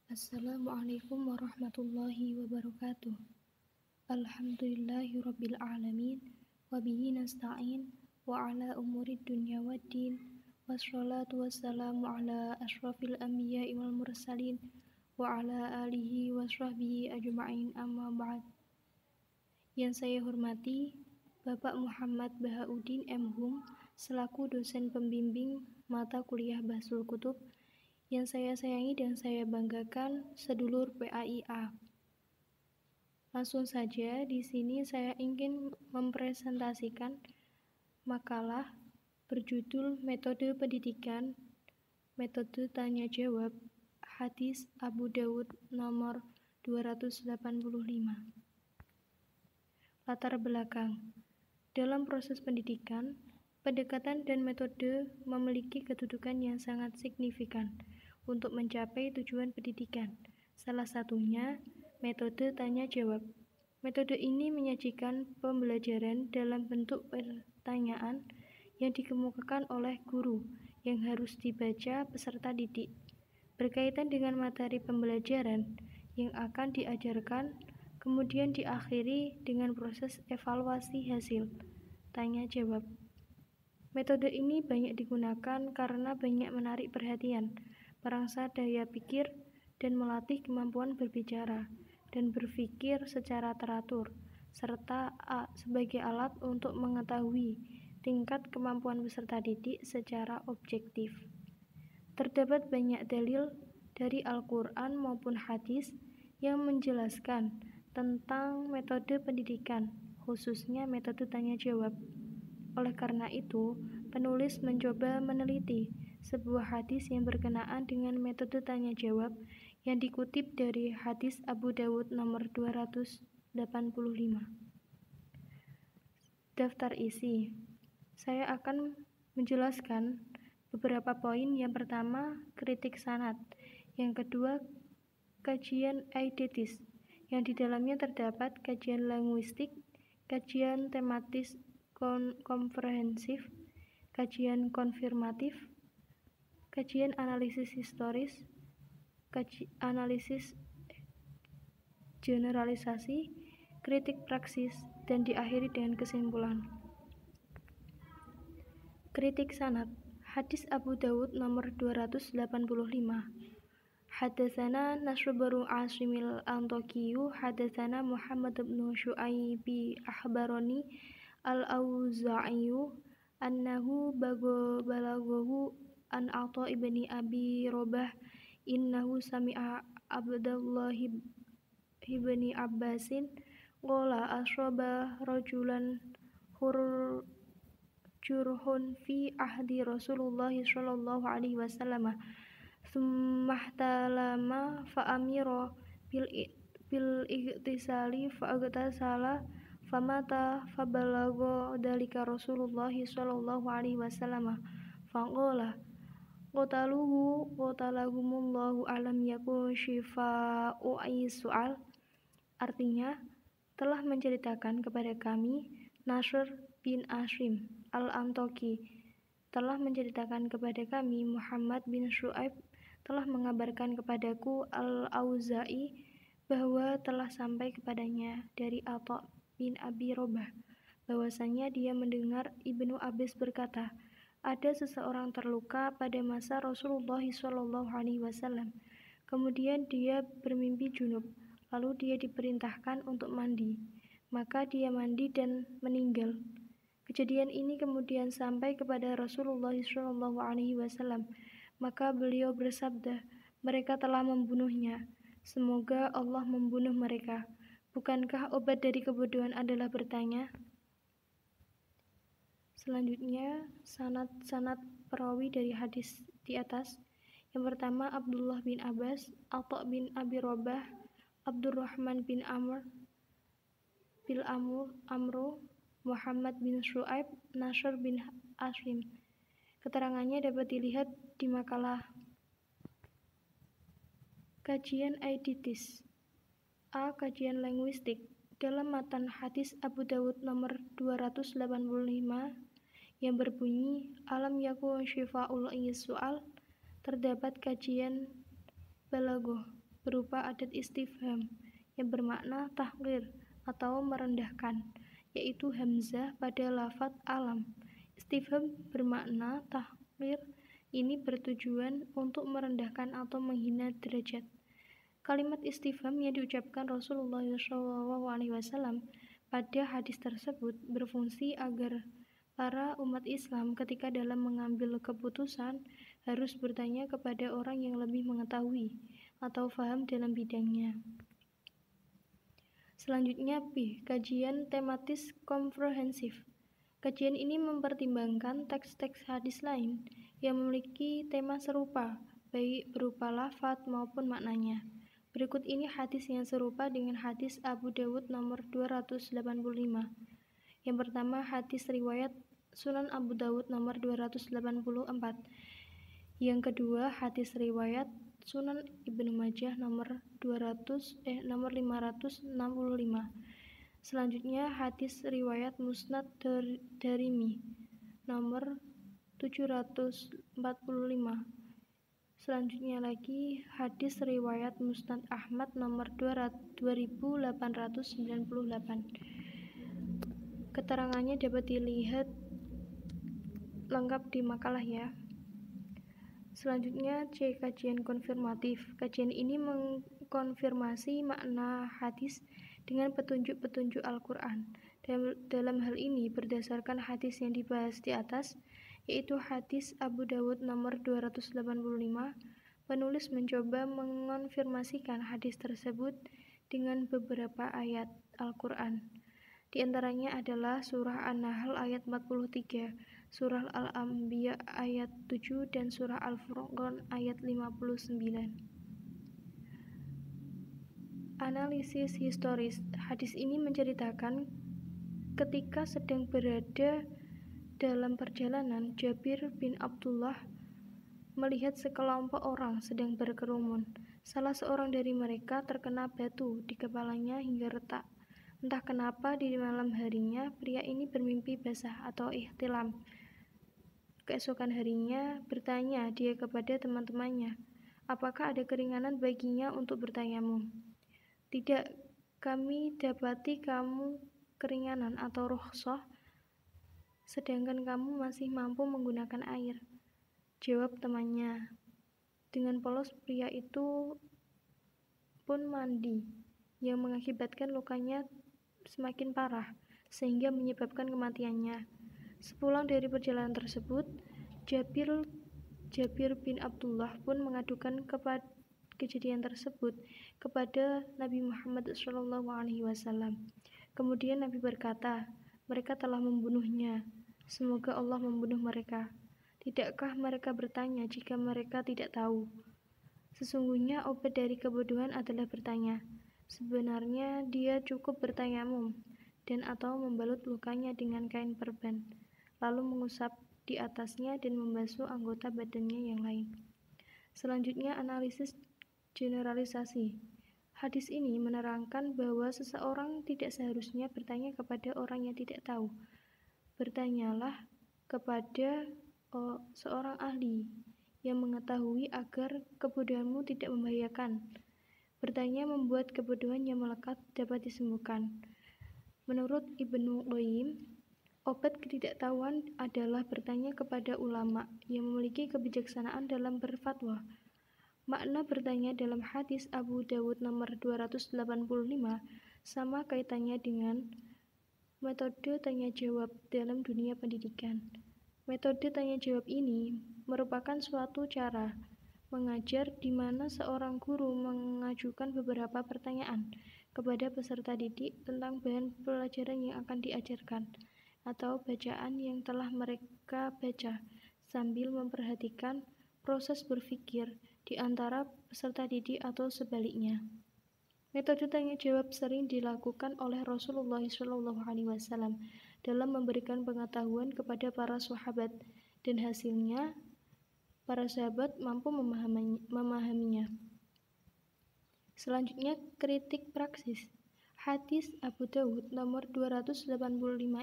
Assalamualaikum warahmatullahi wabarakatuh. Alhamdulillahirabbil alamin wa bihi nasta'in wa ala umurid dunya waddin wassalatu wassalamu ala asyrafil anbiya'i wal mursalin wa ala alihi wa sahbihi ajma'in amma ba'd. Yang saya hormati Bapak Muhammad Bahauddin M. Hum selaku dosen pembimbing mata kuliah Bahsul Kutub, yang saya sayangi dan saya banggakan sedulur PAIA. Langsung saja di sini saya ingin mempresentasikan makalah berjudul Metode Pendidikan, Metode Tanya Jawab, Hadis Abu Dawud nomor 285. Latar belakang. Dalam proses pendidikan, pendekatan dan metode memiliki kedudukan yang sangat signifikan untuk mencapai tujuan pendidikan. Salah satunya, metode tanya-jawab. Metode ini menyajikan pembelajaran dalam bentuk pertanyaan yang dikemukakan oleh guru yang harus dibaca peserta didik, berkaitan dengan materi pembelajaran yang akan diajarkan, kemudian diakhiri dengan proses evaluasi hasil tanya-jawab. Metode ini banyak digunakan karena banyak menarik perhatian, merangsang daya pikir, dan melatih kemampuan berbicara dan berpikir secara teratur, serta sebagai alat untuk mengetahui tingkat kemampuan peserta didik secara objektif. Terdapat banyak dalil dari Al-Quran maupun hadis yang menjelaskan tentang metode pendidikan, khususnya metode tanya-jawab. Oleh karena itu, penulis mencoba meneliti sebuah hadis yang berkenaan dengan metode tanya-jawab yang dikutip dari hadis Abu Dawud nomor 285. Daftar isi. Saya akan menjelaskan beberapa poin. Yang pertama, kritik sanad. Yang kedua, kajian eidetis, yang di dalamnya terdapat kajian linguistik, kajian tematis komprehensif, kajian konfirmatif, kajian analisis historis, analisis generalisasi, kritik praksis, dan diakhiri dengan kesimpulan. Kritik sanad. Hadis Abu Dawud nomor 285. Hadatsana Nasr bin Asimil Antakiyu, hadatsana Muhammad bin Syu'aibi akhbarani Al-Auza'iyu annahu balaghahu an Atha ibni Abi Robah innahu sami'a Abdullah ibni Abbasin qala asraba rajulan jurhun fi ahdi Rasulullah sallallahu alaihi wasallam thumma ihtalama fa amira bil igtisali fa agtasala famata fabalagha dalika Rasulullah sallallahu alaihi wasallam faqala qatalahumullahu alam yakun syifa'u su'al. Artinya, telah menceritakan kepada kami Nasr bin Asim al-Antoki, telah menceritakan kepada kami Muhammad bin Syu'aib, telah mengabarkan kepadaku Al-Auza'i bahwa telah sampai kepadanya dari Atha bin Abi Robah bahwasanya dia mendengar Ibnu Abbas berkata, ada seseorang terluka pada masa Rasulullah SAW. Kemudian dia bermimpi junub, lalu dia diperintahkan untuk mandi, maka dia mandi dan meninggal. Kejadian ini kemudian sampai kepada Rasulullah SAW, maka beliau bersabda, mereka telah membunuhnya, semoga Allah membunuh mereka. Bukankah obat dari kebodohan adalah bertanya? Selanjutnya, sanad perawi dari hadis di atas. Yang pertama, Abdullah bin Abbas, Atha bin Abi Robah, Abdurrahman bin Amru, Muhammad bin Syu'aib, Nasr bin Asim. Keterangannya dapat dilihat di makalah kajian eidetis. A. Kajian linguistik. Dalam matan hadis Abu Dawud nomor 285 yang berbunyi alam yakun syifa'ul su'al, terdapat kajian balaghah. berupa adat istifham yang bermakna tahqir atau merendahkan, yaitu hamzah pada lafadz alam. Istifham bermakna tahqir ini bertujuan untuk merendahkan atau menghina derajat. Kalimat istifham yang diucapkan Rasulullah SAW pada hadis tersebut berfungsi agar para umat Islam ketika dalam mengambil keputusan harus bertanya kepada orang yang lebih mengetahui atau faham dalam bidangnya. Selanjutnya B. Kajian tematis komprehensif. Kajian ini mempertimbangkan teks-teks hadis lain yang memiliki tema serupa, baik berupa lafadz maupun maknanya. Berikut ini hadis yang serupa dengan hadis Abu Dawud nomor 285. Yang pertama, hadis riwayat Sunan Abu Dawud nomor 284. Yang kedua, hadis riwayat Sunan Ibnu Majah nomor 565. Selanjutnya, hadis riwayat Musnad Darimi nomor 745. Selanjutnya lagi hadis riwayat Musnad Ahmad nomor 2898. Keterangannya dapat dilihat lengkap di makalah ya. Selanjutnya C. Kajian konfirmatif. Kajian ini mengkonfirmasi makna hadis dengan petunjuk-petunjuk Al-Quran. Dalam hal ini berdasarkan hadis yang dibahas di atas, yaitu hadis Abu Dawud nomor 285, penulis mencoba mengonfirmasikan hadis tersebut dengan beberapa ayat Al-Quran. Di antaranya adalah surah An-Nahl ayat 43, surah Al-Anbiya ayat 7, dan surah Al-Furqan ayat 59. Analisis historis. Hadis ini menceritakan ketika sedang berada dalam perjalanan, Jabir bin Abdullah melihat sekelompok orang sedang berkerumun. Salah seorang dari mereka terkena batu di kepalanya hingga retak. Entah kenapa di malam harinya pria ini bermimpi basah atau ihtilam. Keesokan harinya bertanya dia kepada teman-temannya, apakah ada keringanan baginya untuk bertayamum? Tidak, kami dapati kamu keringanan atau rukhsah, sedangkan kamu masih mampu menggunakan air. Jawab temannya. Dengan polos pria itu pun mandi, yang mengakibatkan lukanya semakin parah, sehingga menyebabkan kematiannya. Sepulang dari perjalanan tersebut, Jabir bin Abdullah pun mengadukan kejadian tersebut kepada Nabi Muhammad SAW. Kemudian Nabi berkata, mereka telah membunuhnya. Semoga Allah membunuh mereka. Tidakkah mereka bertanya jika mereka tidak tahu? Sesungguhnya obat dari kebodohan adalah bertanya. Sebenarnya dia cukup bertayamum dan atau membalut lukanya dengan kain perban, lalu mengusap di atasnya dan membasuh anggota badannya yang lain. Selanjutnya analisis generalisasi. Hadis ini menerangkan bahwa seseorang tidak seharusnya bertanya kepada orang yang tidak tahu. Bertanyalah kepada seorang ahli yang mengetahui agar kebodohanmu tidak membahayakan. Bertanya membuat kebodohan yang melekat dapat disembuhkan. Menurut Ibnu Qayyim, obat ketidaktahuan adalah bertanya kepada ulama yang memiliki kebijaksanaan dalam berfatwa. Makna bertanya dalam hadis Abu Dawud nomor 285 sama kaitannya dengan metode tanya jawab dalam dunia pendidikan. Metode tanya jawab ini merupakan suatu cara mengajar di mana seorang guru mengajukan beberapa pertanyaan kepada peserta didik tentang bahan pelajaran yang akan diajarkan atau bacaan yang telah mereka baca, sambil memperhatikan proses berpikir di antara peserta didik atau sebaliknya. Metode tanya jawab sering dilakukan oleh Rasulullah SAW dalam memberikan pengetahuan kepada para sahabat, dan hasilnya para sahabat mampu memahaminya. Selanjutnya, kritik praksis. Hadis Abu Dawud nomor 285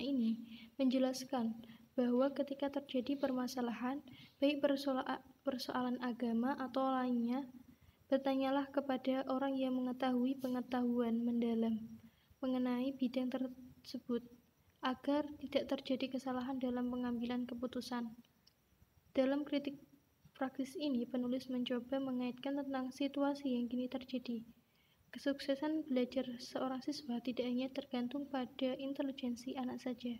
ini menjelaskan bahwa ketika terjadi permasalahan, baik persoalan agama atau lainnya, Bertanyalah kepada orang yang mengetahui pengetahuan mendalam mengenai bidang tersebut, agar tidak terjadi kesalahan dalam pengambilan keputusan. Dalam kritik praktis ini, penulis mencoba mengaitkan tentang situasi yang kini terjadi. Kesuksesan belajar seorang siswa tidak hanya tergantung pada intelijensi anak saja,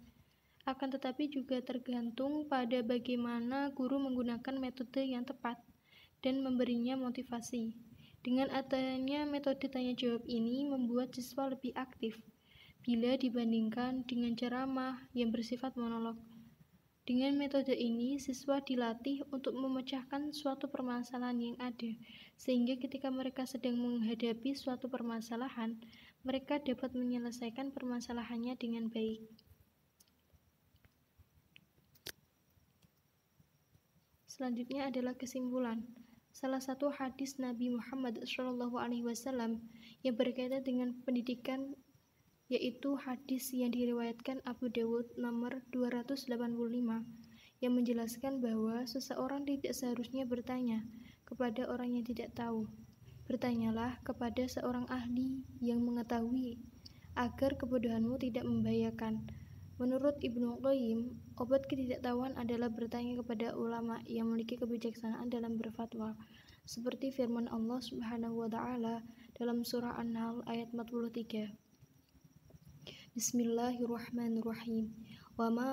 akan tetapi juga tergantung pada bagaimana guru menggunakan metode yang tepat dan memberinya motivasi. Dengan adanya metode tanya jawab ini membuat siswa lebih aktif bila dibandingkan dengan ceramah yang bersifat monolog. Dengan metode ini, siswa dilatih untuk memecahkan suatu permasalahan yang ada, sehingga ketika mereka sedang menghadapi suatu permasalahan, mereka dapat menyelesaikan permasalahannya dengan baik. Selanjutnya adalah kesimpulan. Salah satu hadis Nabi Muhammad SAW yang berkaitan dengan pendidikan, yaitu hadis yang diriwayatkan Abu Dawud nomor 285, yang menjelaskan bahwa seseorang tidak seharusnya bertanya kepada orang yang tidak tahu. Bertanyalah kepada seorang ahli yang mengetahui, agar kebodohanmu tidak membahayakan. Menurut Ibnu Qayyim, obat ketidaktahuan adalah bertanya kepada ulama yang memiliki kebijaksanaan dalam berfatwa, seperti firman Allah Subhanahu wa Ta'ala dalam surah An-Nahl ayat 43. Bismillahirrahmanirrahim. Wa ma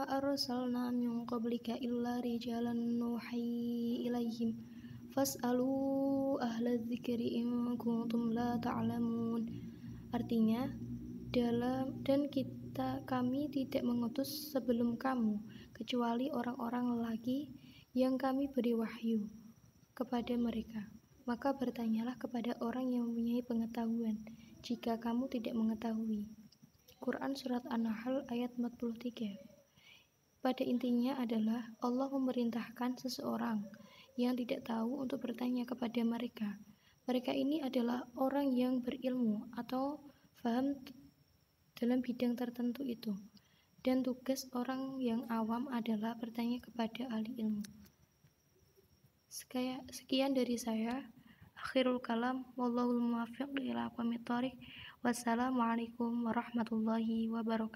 arsalna min qablika illa rijalan nuhi ilaihim fas'alu ahla dzikri in kuntum la ta'lamun. Artinya, kami tidak mengutus sebelum kamu kecuali orang-orang lelaki yang kami beri wahyu kepada mereka. Maka bertanyalah kepada orang yang mempunyai pengetahuan jika kamu tidak mengetahui. Quran Surat An-Nahl ayat 43. Pada intinya adalah Allah memerintahkan seseorang yang tidak tahu untuk bertanya kepada mereka. Mereka ini adalah orang yang berilmu atau paham dalam bidang tertentu itu, dan tugas orang yang awam adalah bertanya kepada ahli ilmu. Sekian dari saya. Akhirul kalam, wallahul muwaffiq ila aqwamit thoriq. Wassalamualaikum warahmatullahi wabarakatuh.